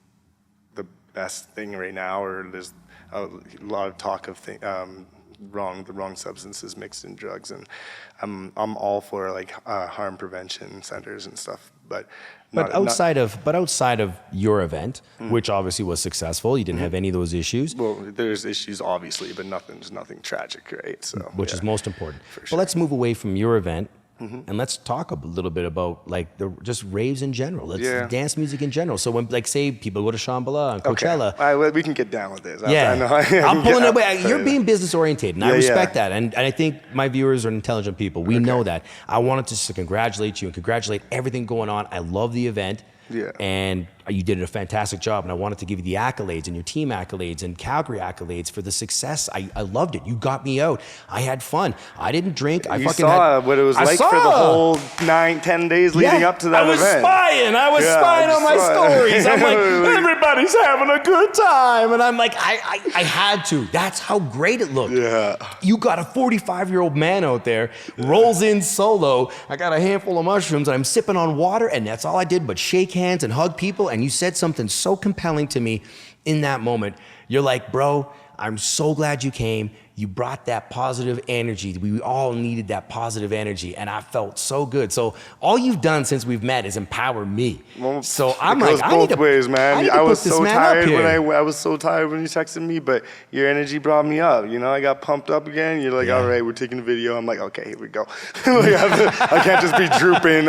the best thing right now, or there's a lot of talk of the wrong substances mixed in drugs, and I'm all for, like, harm prevention centers and stuff, but
outside of your event, which obviously was successful, you didn't have any of those issues.
Well, there's issues obviously, but nothing tragic, right? So
which is most important.
For
But
sure.
let's move away from your event. And let's talk a little bit about, like, just raves in general. Dance music in general. So when, like, say people go to Shambhala and Coachella.
Okay. We can get down with this.
Yeah,
I know.
I'm pulling it away. You're being business oriented, and I respect
yeah.
that. And I think my viewers are intelligent people. We know that. I wanted just to congratulate you and congratulate everything going on. I love the event.
Yeah.
And you did a fantastic job, and I wanted to give you the accolades and your team accolades and Calgary accolades for the success. I loved it. You got me out. I had fun. I didn't drink.
You saw what it was like for the whole 9-10 days leading up to that event.
I was spying on my stories. I'm like, everybody's having a good time. And I'm like, I had to. That's how great it looked.
Yeah.
You got a 45-year-old man out there, rolls in solo. I got a handful of mushrooms, and I'm sipping on water, and that's all I did but shake hands and hug people. And you said something so compelling to me in that moment. You're like, bro, I'm so glad you came. You brought that positive energy. We all needed that positive energy, and I felt so good. So all you've done since we've met is empower me.
Well,
so I'm
it
like,
goes both ways, man.
I
was so tired
when
I was so tired when you texted me, but your energy brought me up. You know, I got pumped up again. You're like, all right, we're taking a video. I'm like, okay, here we go. I can't just be drooping.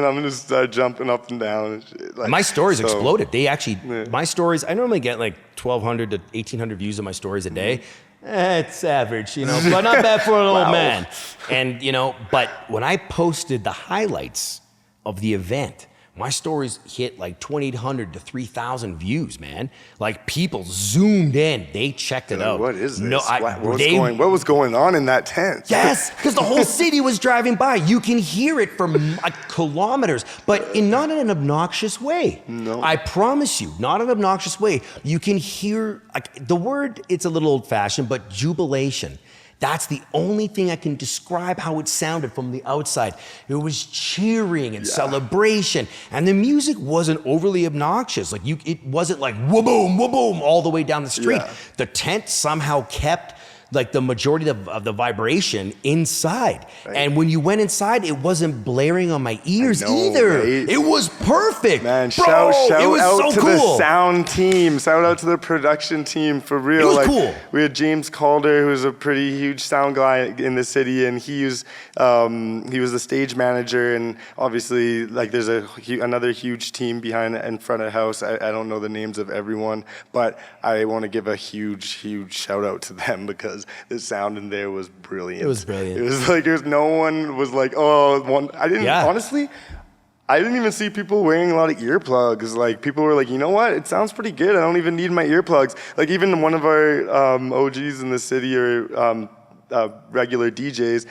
I'm gonna start jumping up and down. And shit. Like,
my stories exploded. They actually, my stories. I normally get like 1,200 to 1,800 views of my stories a day. It's average, you know, but not bad for an old man. And, you know, but when I posted the highlights of the event, my stories hit like 2,800 to 3,000 views, man. Like, people zoomed in. They checked it out.
What is this?
No,
what was going on in that tent?
Yes, because the whole city was driving by. You can hear it from kilometers, but not in an obnoxious way.
No.
I promise you, not in an obnoxious way. You can hear, like, the word, it's a little old-fashioned, but jubilation. That's the only thing I can describe how it sounded from the outside. It was cheering and celebration, and the music wasn't overly obnoxious. Like it wasn't like wha-boom, wha-boom all the way down the street.
Yeah.
The tent somehow kept like the majority of the vibration inside.
Right.
And when you went inside, it wasn't blaring on my ears either.
Right?
It was perfect.
Man,
Bro,
shout
it was
out
so
to
cool.
the sound team. Shout out to the production team for real.
It was cool.
We had James Calder, who's a pretty huge sound guy in the city, and he was the stage manager. And obviously, like, there's another huge team behind in front of the house. I don't know the names of everyone, but I want to give a huge shout out to them because the sound in there was brilliant.
It was brilliant.
It was like no one was like, oh, I didn't honestly. I didn't even see people wearing a lot of earplugs. Like, people were like, you know what? It sounds pretty good. I don't even need my earplugs. Like, even one of our OGs in the city or regular DJs,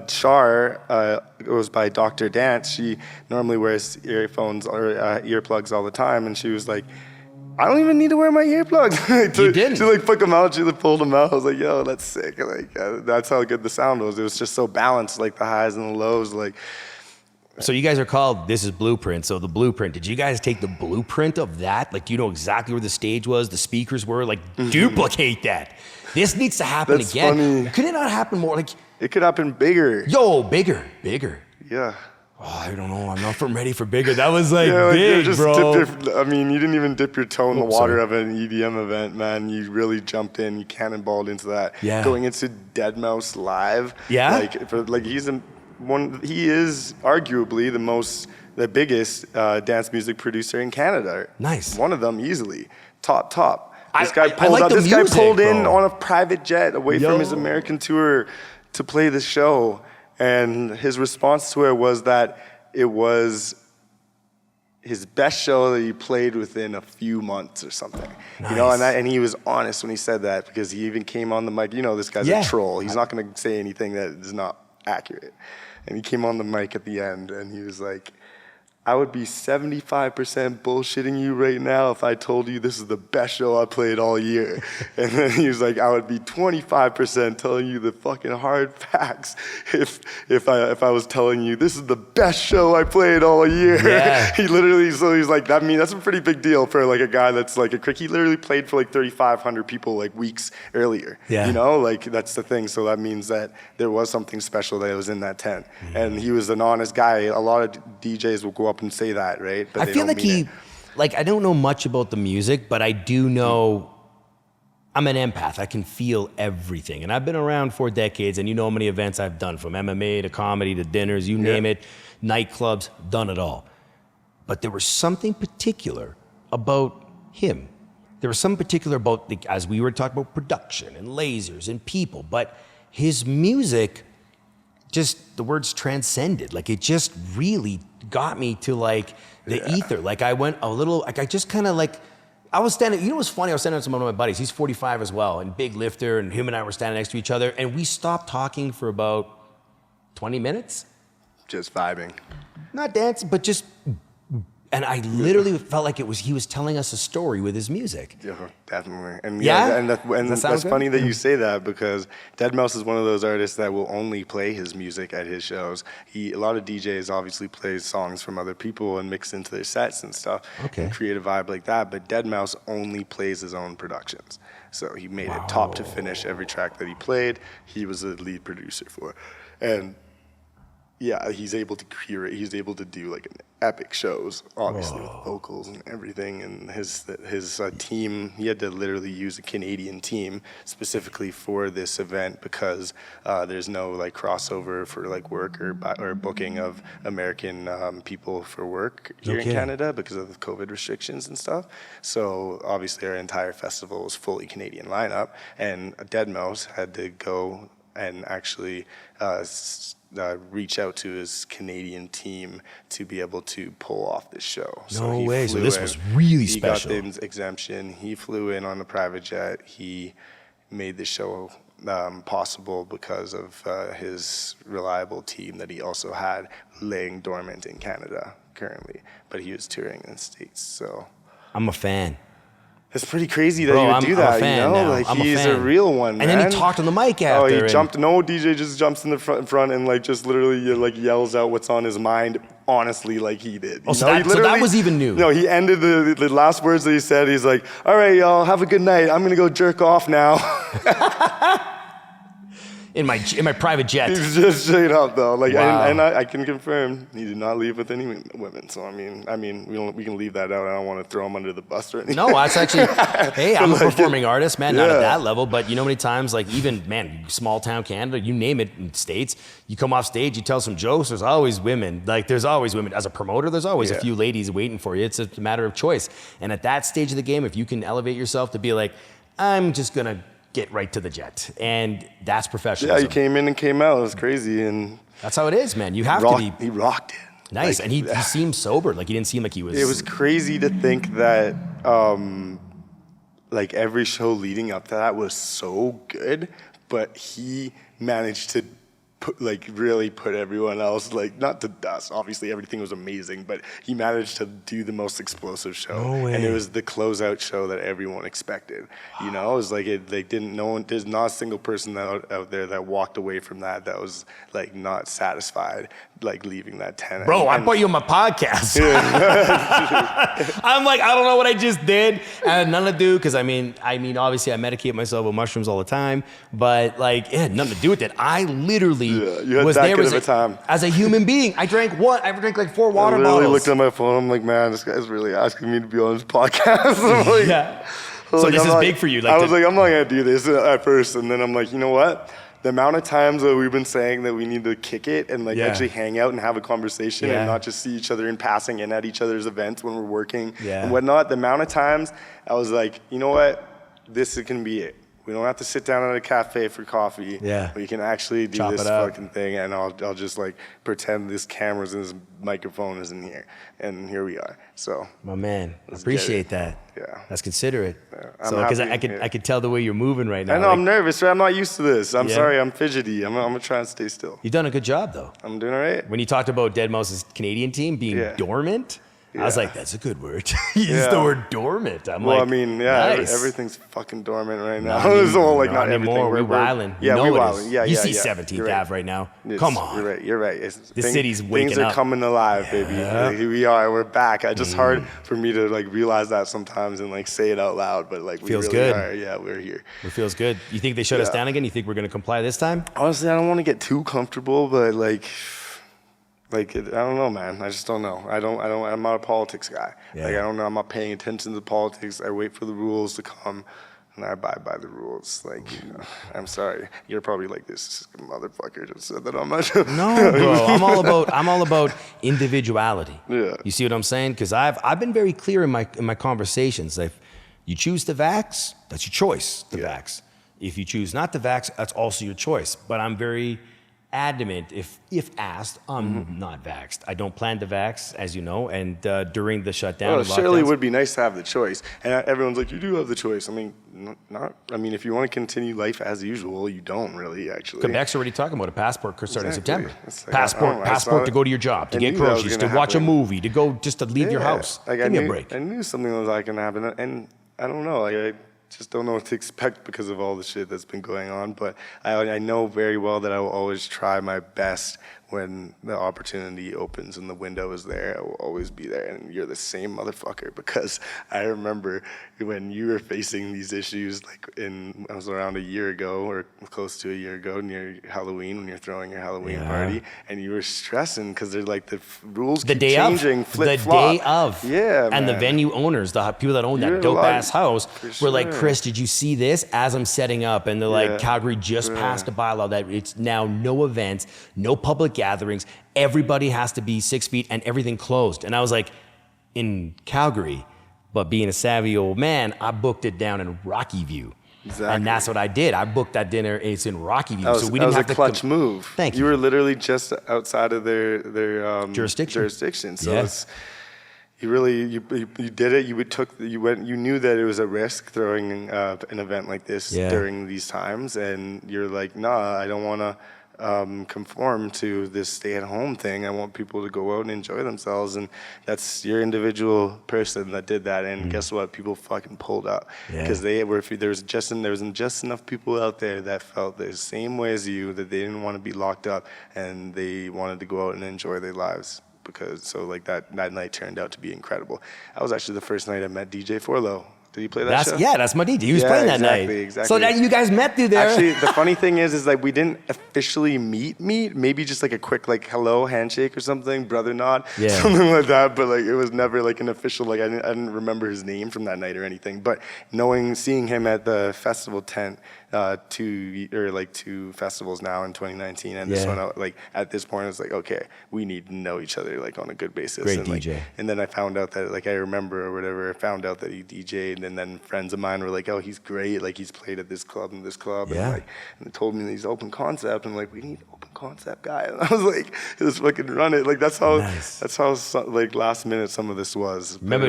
Char, goes by Dr. Dance. She normally wears earphones or earplugs all the time, and she was like, I don't even need to wear my earplugs.
You didn't.
She like put them out. She pulled them out. I was like, yo, that's sick. Like, that's how good the sound was. It was just so balanced, like the highs and the lows. Like,
So you guys are called This Is Blueprint. So the blueprint, did you guys take the blueprint of that? Like, you know exactly where the stage was, the speakers were, like, duplicate that. This needs to happen
That's
again.
funny.
Could it not happen more? Like,
it could happen bigger.
bigger.
Yeah.
Oh, I don't know. I'm not ready for bigger. That was like
Yeah, like, you
big,
just
bro.
I mean, you didn't even dip your toe in the water
sorry.
of an EDM event, man. You really jumped in. You cannonballed into that.
Yeah.
Going into Deadmau5 live.
Yeah?
He is arguably the biggest dance music producer in Canada.
Nice.
One of them easily. Top. This
I
guy
like
pulled up.
the
This guy
music,
pulled in
bro.
on a private jet away from his American tour to play the show. And his response to it was that it was his best show that he played within a few months or something.
Nice.
You know, and he was honest when he said that, because he even came on the mic. You know, this guy's a troll. He's not going to say anything that is not accurate. And he came on the mic at the end, and he was like, I would be 75% bullshitting you right now if I told you this is the best show I played all year. And then he was like, I would be 25% telling you the fucking hard facts if I was telling you this is the best show I played all year.
Yeah.
He was like, that's a pretty big deal for like a guy that's like a crick. He literally played for like 3,500 people like weeks earlier.
Yeah.
You know, like that's the thing. So that means that there was something special that was in that tent. Mm-hmm. And he was an honest guy. A lot of DJs will go up and say that, right? But
I feel like I don't know much about the music, but I do know I'm an empath. I can feel everything. And I've been around for decades, and you know how many events I've done, from MMA to comedy to dinners, you name it, nightclubs, done it all. But there was something particular about him. There was something particular about, as we were talking about production and lasers and people, but his music, just the words transcended. Like, it just really got me to like the ether. Like, I went a little, like, I just kind of like, I was standing, you know what's funny? I was standing next to one of my buddies. He's 45 as well, and big lifter, and him and I were standing next to each other, and we stopped talking for about 20 minutes.
Just vibing.
Not dancing, but just, and I literally felt like he was telling us a story with his music.
Yeah, definitely. And
Does that
that's
sound
funny
good?
that you say that, because Deadmau5 is one of those artists that will only play his music at his shows. A lot of DJs obviously play songs from other people and mix into their sets and stuff, and create a vibe like that. But Deadmau5 only plays his own productions. So he made it top to finish. Every track that he played, he was the lead producer for. And yeah, he's able to curate. He's able to do like an epic shows, obviously with vocals and everything. And his team, he had to literally use a Canadian team specifically for this event, because there's no like crossover for like work or booking of American people for work here in Canada because of the COVID restrictions and stuff. So obviously our entire festival was fully Canadian lineup, and Deadmau5 had to go and actually reach out to his Canadian team to be able to pull off this show.
No way. So this was really special.
He got the exemption. He flew in on a private jet. He made the show possible because of his reliable team that he also had laying dormant in Canada currently, but he was touring in the States. So
I'm a fan.
It's pretty crazy that
Bro,
he would do
I'm a
that,
fan
you know?
now.
Like,
I'm a
he's a
fan.
real one, man.
And then he talked on the mic
Oh,
after.
he jumped. No DJ just jumps in the front and like just literally like yells out what's on his mind. Honestly, like he did.
Oh, so that was even new.
No, he ended the last words that he said. He's like, "All right, y'all, have a good night. I'm gonna go jerk off now."
in my private jet.
He's just straight up though. Like,
Wow.
and I can confirm he did not leave with any women. So I mean, we can leave that out. I don't want to throw him under the bus or anything.
No, that's actually, hey, I'm a performing artist, man, not at
Yeah.
that level, but you know how many times, like even, man, small town Canada, you name it, in States, you come off stage, you tell some jokes, there's always women. Like, there's always women. As a promoter, there's always a
Yeah.
few ladies waiting for you. It's a matter of choice. And at that stage of the game, if you can elevate yourself to be like, I'm just going to get right to the jet. And that's
Yeah,
professionalism.
he came in and came out. It was crazy, and
That's how it is, man. You have to be
he rocked it.
nice.
Like,
And he seemed sober. Like, he didn't seem like he was.
It was crazy to think that, like every show leading up to that was so good, but he managed to really put everyone else, like, not to dust. Obviously, everything was amazing, but he managed to do the most explosive show.
No way.
And it was the closeout show that everyone expected. You know, it was like there's not a single person out there that walked away from that was like not satisfied, like leaving that 10.
Bro, I put you on my podcast. I'm like, I don't know what I just did. I had nothing to do, because I mean, obviously I medicate myself with mushrooms all the time, but like, it had nothing to do with it. I literally
you had
was
that
there
good
as
of a time.
as a human being. I drank like 4 water
I literally
bottles.
looked at my phone. I'm like, man, this guy's really asking me to be on his podcast. I'm like,
Yeah.
I was
So
like,
this
I'm
is
not-
big for you.
I was like, I'm not gonna do this at first, and then I'm like, you know what? The amount of times that we've been saying that we need to kick it and like
Yeah.
actually hang out and have a conversation
Yeah.
and not just see each other in passing and at each other's events when we're working
Yeah.
and whatnot. The amount of times I was like, you know what? This can be it. We don't have to sit down at a cafe for coffee.
Yeah.
We can actually do
Chop
this
it up.
fucking thing, and I'll just like pretend this camera's and this microphone is in here, and here we are. So
My man,
Let's
appreciate
get
that.
Yeah.
That's considerate.
I'm
So, because
happy,
I could tell the way you're moving right now.
I know
Like,
I'm nervous, right? I'm not used to this. I'm
Yeah.
sorry, I'm fidgety. I'm gonna try and stay still.
You've done a good job, though.
I'm doing all right.
When you talked about Dead Mouse's Canadian team being
Yeah.
dormant, I was
Yeah.
like, that's a good word. You used
Yeah.
the word dormant. I'm
Well,
like,
I mean, yeah,
nice.
everything's fucking dormant right now.
Not
It's all like
not
not everything.
anymore. We're
We're-
wilding.
Yeah,
you know
we're
it
wilding.
is.
Yeah,
You
yeah,
see
yeah.
17th
You're right.
Ave right now.
It's-
Come on.
You're right. You're right.
City's waking
Things are
up.
coming alive, baby. Like, here we are. We're back. It's just hard for me to like realize that sometimes and like say it out loud, but like we
Feels
really
good.
are. Yeah, we're here.
It feels good. You think they shut us
Yeah.
down again? You think we're going to comply this time?
Honestly, I don't want to get too comfortable, but I don't know, man. I just don't know. I'm not a politics guy.
Yeah.
Like, I don't know. I'm not paying attention to politics. I wait for the rules to come, and I abide by the rules. Like, I'm sorry. You're probably like, this motherfucker just said that I'm not.
No, bro. I'm all about individuality.
Yeah.
You see what I'm saying? Because I've been very clear in my conversations. Like, you choose to vax, that's your choice to
Yeah.
vax. If you choose not to vax, that's also your choice. But I'm very adamant, if asked, I'm not vaxxed. I don't plan to vax, as you know, and during the shutdown.
Well,
and
it surely
lockdowns-
would be nice to have the choice. And everyone's like, you do have the choice. I mean, I mean, if you want to continue life as usual, you don't really, actually.
Quebec's already talking about a passport starting in
Exactly.
September.
It's like, I don't know, I
Passport
saw
to
it.
go to your job, to
I
get
knew that was
groceries, to
gonna
watch a
happen.
movie, to go just to leave your house.
Like,
Give me a break.
I knew something was like going to happen, and I don't know. Like, I just don't know what to expect because of all the shit that's been going on. But I know very well that I will always try my best when the opportunity opens and the window is there. I will always be there, and you're the same motherfucker, because I remember when you were facing these issues, like I was around a year ago or close to a year ago near Halloween, when you're throwing your Halloween
Yeah.
party, and you were stressing because they're like the rules
The
keep
day
changing,
of.
flip
The
flop.
day of.
Yeah,
And the
man.
venue owners, the people that own
You're
that
a
dope
lot-
ass house,
for
were like,
sure.
Chris, did you see this? As I'm setting up, and they're like,
Yeah.
Calgary just passed a bylaw that it's now no events, no public gatherings. Everybody has to be 6 feet and everything closed. And I was like, in Calgary, but being a savvy old man, I booked it down in Rocky View.
Exactly.
And that's what I did. I booked that dinner. It's in Rocky View.
That was,
so we
that
didn't
was
have
a
to
clutch move.
Thank you.
You were literally just outside of their
Jurisdiction.
So
Yeah.
it's, you really you did it. You knew that it was a risk throwing an event like this
Yeah.
during these times, and you're like, nah, I don't want to. conform to this stay-at-home thing. I want people to go out and enjoy themselves, and that's your individual person that did that. And guess what? People fucking pulled up because there was just enough people out there that felt the same way as you, that they didn't want to be locked up and they wanted to go out and enjoy their lives. That night turned out to be incredible. That was actually the first night I met DJ Forlow. Did you play that show?
Yeah, that's my DJ. He was playing that night.
Exactly.
So that you guys met through there.
Actually, the funny thing is like we didn't officially meet. Maybe just like a quick like hello handshake or something, brother nod, something like that. But like it was never like an official. Like I didn't remember his name from that night or anything. But seeing him at the festival tent, two festivals now in 2019, and this one like at this point I was like, okay, we need to know each other like on a good basis.
Great
and,
DJ.
And then I found out that like I remember or whatever. I found out that he DJ'd. And then friends of mine were like, oh, he's great. Like, he's played at this club and this club. And, and they told me he's open concept. And, like, we need open concept guy. And I was like, let's fucking run it. Like, that's how, like, last minute some of this was.
Remember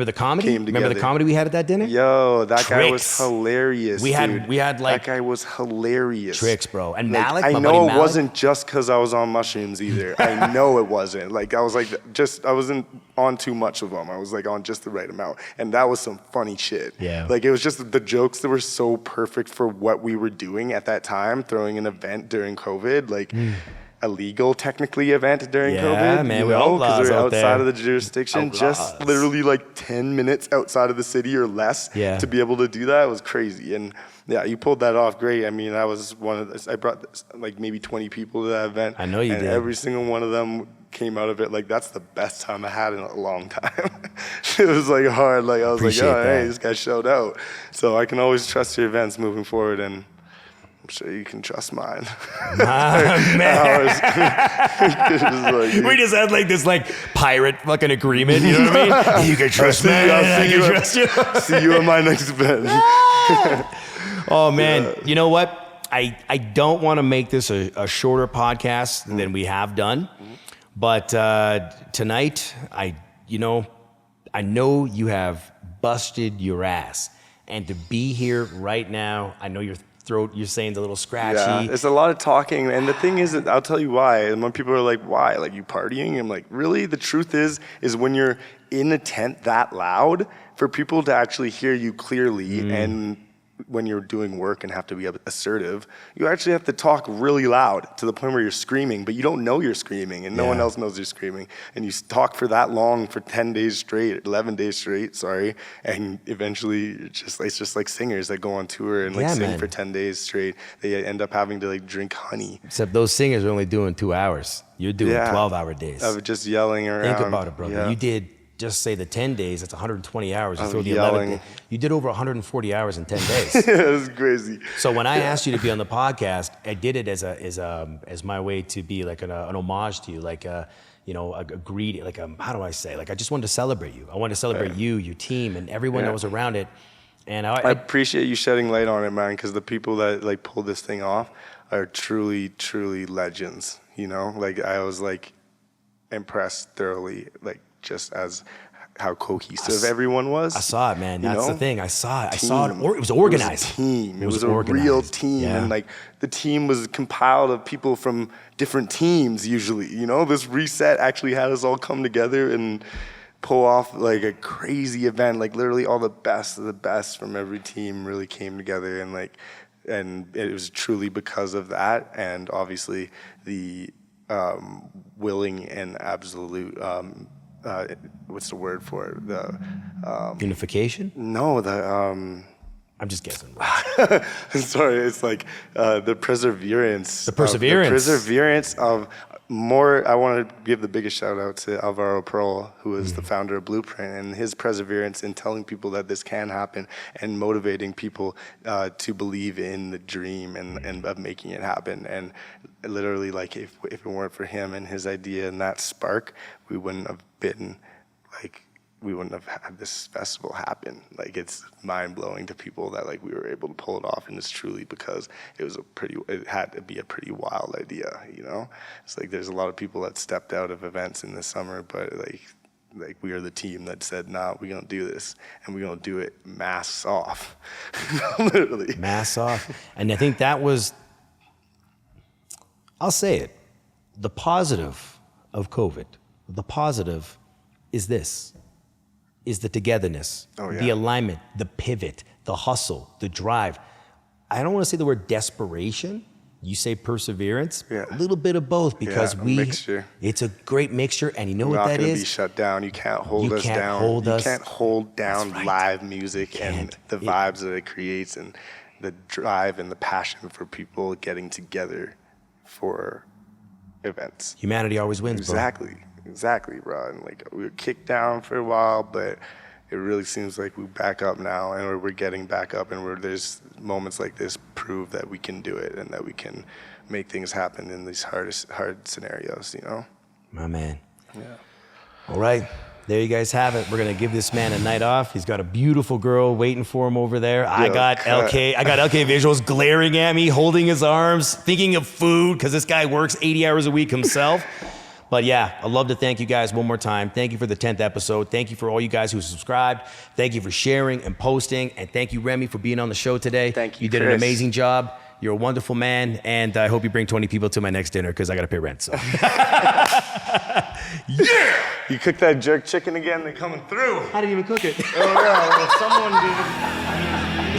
the comedy? Remember the comedy we had at that dinner?
Yo, that guy was hilarious,
we had like...
That guy was hilarious.
Tricks, bro. And
like,
Malik,
I know it wasn't just because I was on mushrooms either. I know it wasn't. Like, I was like, I wasn't on too much of them. I was like on just the right amount. And that was some funny shit.
Yeah.
Like, it was just the jokes that were so perfect for what we were doing at that time, throwing an event during COVID, like a legal, technically, event during COVID.
Yeah, man, we're
because we're outside
there.
of the jurisdiction, just literally like 10 minutes outside of the city or less to be able to do that was crazy. And yeah, you pulled that off great. I mean, I was I brought like maybe 20 people to that event.
I know you did.
And every single one of them came out of it like, that's the best time I had in a long time. It was like hard. Like I was
Appreciate
like, oh,
that.
hey, this guy showed out. So I can always trust your events moving forward, and I'm sure you can trust mine.
Man. We just had like this like pirate fucking agreement, you know what I mean? You can trust me. I can trust you.
See you at my next event.
Oh man, you know what? I don't want to make this a shorter podcast than we have done, but tonight I know you have busted your ass, and to be here right now, I know your throat, you're saying, is a little scratchy.
Yeah, it's a lot of talking, and the thing is that I'll tell you why. And when people are like, "Why? Like you partying?" I'm like, "Really?" The truth is when you're in a tent that loud, for people to actually hear you clearly and when you're doing work and have to be assertive, you actually have to talk really loud to the point where you're screaming, but you don't know you're screaming and no one else knows you're screaming. And you talk for that long for 10 days straight, 11 days straight, and eventually it's just like singers that go on tour and sing for 10 days straight. They end up having to like drink honey.
Except those singers are only doing 2 hours. You're doing 12-hour days.
Of just yelling around.
Think about it, brother. Yeah. You did just say the 10 days, that's 120 hours. You throw the
yelling.
11. You did over 140 hours in 10 days.
It was crazy.
So when I asked you to be on the podcast, I did it as my way to be like an homage to you, like a greeting, like how do I say? Like I just wanted to celebrate you. I wanted to celebrate you, your team, and everyone that was around it. And I
appreciate you shedding light on it, man, because the people that like pulled this thing off are truly, truly legends. You know, like I was like impressed thoroughly, like just as how cohesive everyone was.
I saw it, man. That's the thing. I saw it.
Team.
I saw it. It was organized.
It was a team. It was a real team.
Yeah.
And like the team was compiled of people from different teams usually. You know, this reset actually had us all come together and pull off like a crazy event. Like literally all the best of the best from every team really came together, and it was truly because of that, and obviously the willing and absolute what's the word for it? The
unification?
No,
I'm just guessing.
Sorry, it's like the perseverance.
The perseverance
of more. I want to give the biggest shout out to Alvaro Pearl, who is the founder of Blueprint, and his perseverance in telling people that this can happen and motivating people to believe in the dream and of making it happen. And literally, like if it weren't for him and his idea and that spark, we wouldn't have had this festival happen. Like it's mind blowing to people that like we were able to pull it off, and it's truly because it had to be a pretty wild idea, you know? It's like there's a lot of people that stepped out of events in the summer, but like we are the team that said, nah, we're gonna do this, and we're gonna do it masks off. Literally.
Masks off. And I think that was I'll say it. The positive of COVID, the positive is this, is the togetherness, the alignment, the pivot, the hustle, the drive. I don't want to say the word desperation. You say perseverance.
Yeah.
A little bit of both because
mixture.
It's a great mixture, and you know
We're
what that
not gonna
is?
be shut down. You can't hold us down. You can't hold down live music and the vibes that it creates and the drive and the passion for people getting together for events.
Humanity always wins,
Exactly, bro. And like we were kicked down for a while, but it really seems like we're back up now, and we're getting back up, and there's moments like this prove that we can do it and that we can make things happen in these hard scenarios, you know?
My man.
Yeah.
All right. There you guys have it. We're going to give this man a night off. He's got a beautiful girl waiting for him over there. I got LK visuals glaring at me, holding his arms, thinking of food, because this guy works 80 hours a week himself. But yeah, I'd love to thank you guys one more time. Thank you for the 10th episode. Thank you for all you guys who subscribed. Thank you for sharing and posting. And thank you, Remy, for being on the show today.
Thank you,
You did
Chris.
an amazing job. You're a wonderful man. And I hope you bring 20 people to my next dinner because I got to pay rent. So.
Yeah! You cooked that jerk chicken again? They're coming through.
I didn't even cook it.
Oh, yeah. Well, someone did.